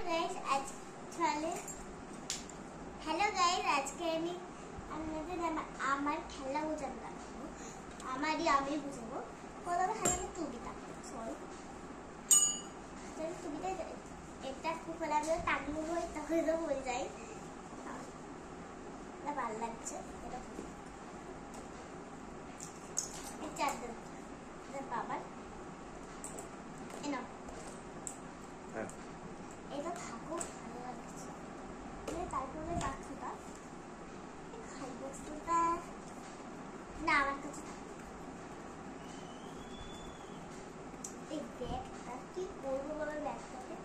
Guys আজকে আমি আপনাদের আমার খেলা বোঝানো দেখাবো। আমি বুঝাবো। প্রথমে হাতে টুপিটা টুপিটা এটা খুব আমি টাকলু হই তখন তো বলে যাই ভালো লাগছে। চারজন বাবার এটা থাকুক ভালো লাগছে। তারপরে বাচ্চাটা খাই বস্তুটা না আমার কাছে এই ব্যাগটা কি করবো বলো ব্যাগটাকে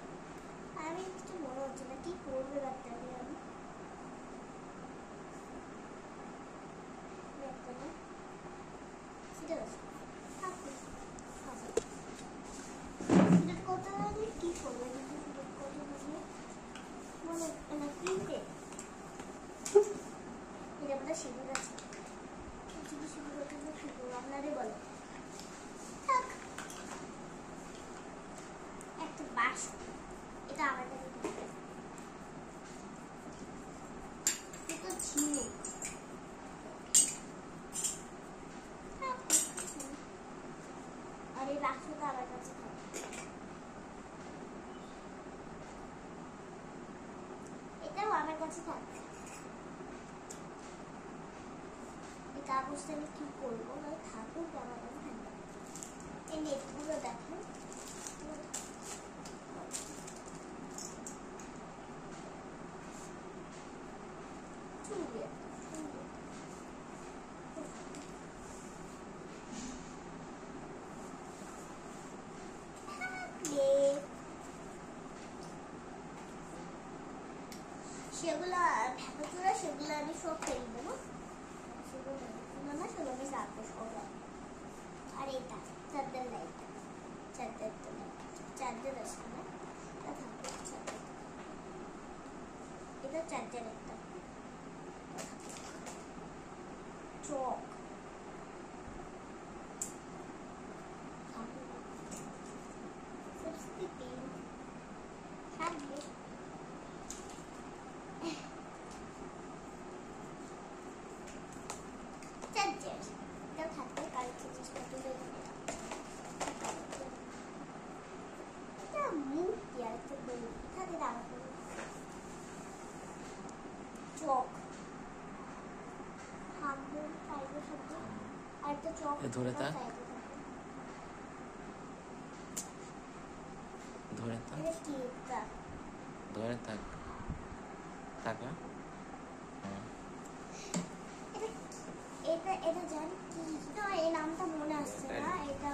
আমি কিছু মনে হচ্ছে না কি করবে ব্যাগটাকে আমি ব্যাগটা সেটা কি করবে মানে কিনতে এটা বোধ শিখে গেছে শিখে করতে কি করবো আপনারাই বলো। থাক একটা বাস এটা আমার কাছে এটা ছিল আর এই বাক্সটা আমার কাছে এটাও আমার কাছে থাকবে। এই কাগজটা আমি কি করবো থাকুক আমার কাছে থাকবে। এই নেটগুলো দেখেন সেগুলো ভেতরে সেগুলো আমি সব ফেলে দেবো। সেগুলো না সেগুলো আমি রাখবো সব। আর এইটা চার্জার লাইট চার্জার আছে না এটা চার্জার একটা চক থাকবে। ধরে থাক ধরে থাক টাকা এটা জানি কি না এই নামটা মনে আসছে না। এটা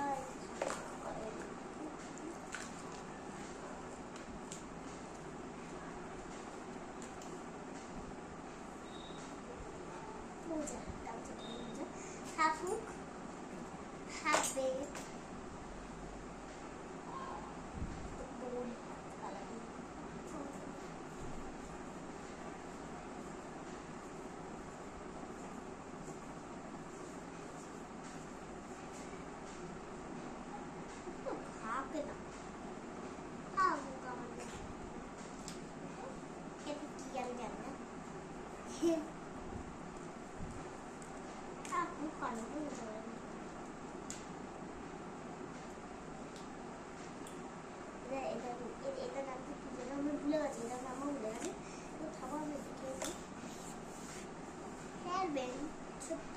থাকুক থাকবে খাবে না থাকুক আমাদের এটা কি আমি জানি না থাকুক কারণ এটা নামটা কি যেন আমি ভুলে গেছি। এটা নামও ভুলে গেছি তো থাকো আমি দেখে ছোট্ট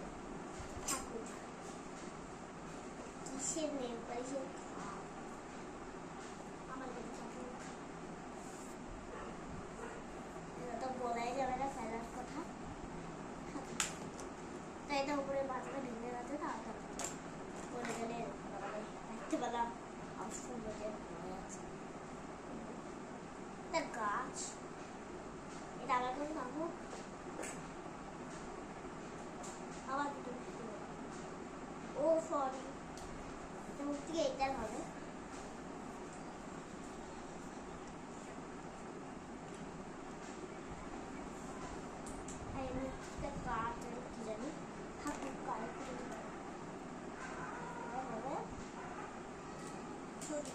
ঠাকুর কিসের নেই পয়সা আমার কাছে ঠাকুর এটা তো বলাই যাবে না ফেলার কথা। তো এটা উপরে মাথাটা ভেঙে গেছে না পরে গেলে দেখতে পেলাম সুন্দর গাছ এটা আমার কোনো থাকুক আবার ও সরি মূর্তি এইটার হবে। গাছ কি জানি ঠাকুর কালে ছোট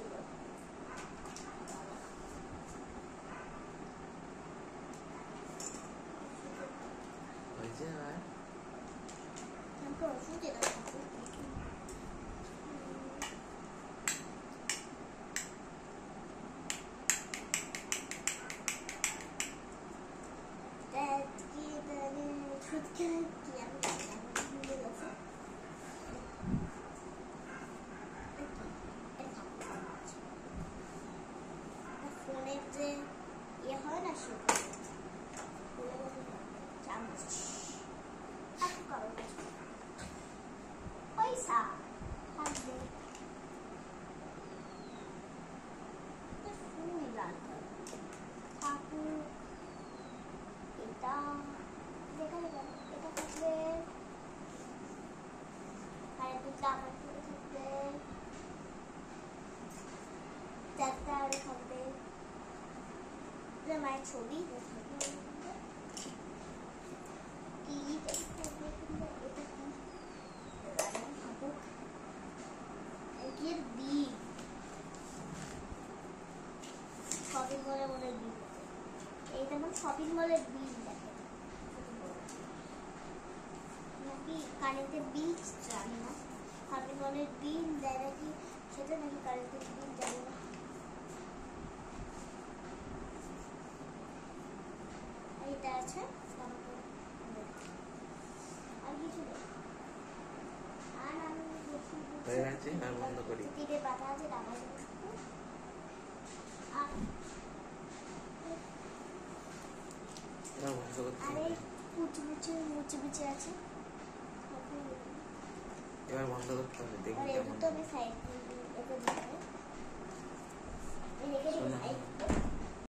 মধ্যে মায়ের ছবি শপিং মলের মধ্যে বিল, এই যেমন শপিং মলের বিল দেখে নাকি কারেন্টের বিল জানি না, শপিং মলের বিল দেয় নাকি সেটা, নাকি কারেন্টের বিল জানি না। এইটা আছে আর কিছু নেই। আর আমি হয়ে গেছে, আর বন্ধ করি। তীরে বাধা আছে টাকা আরে মুচি আছে। এবার বন্ধ করতে হবে, দেখি আর কেমন। তো আমি সাইড রেখে দিই।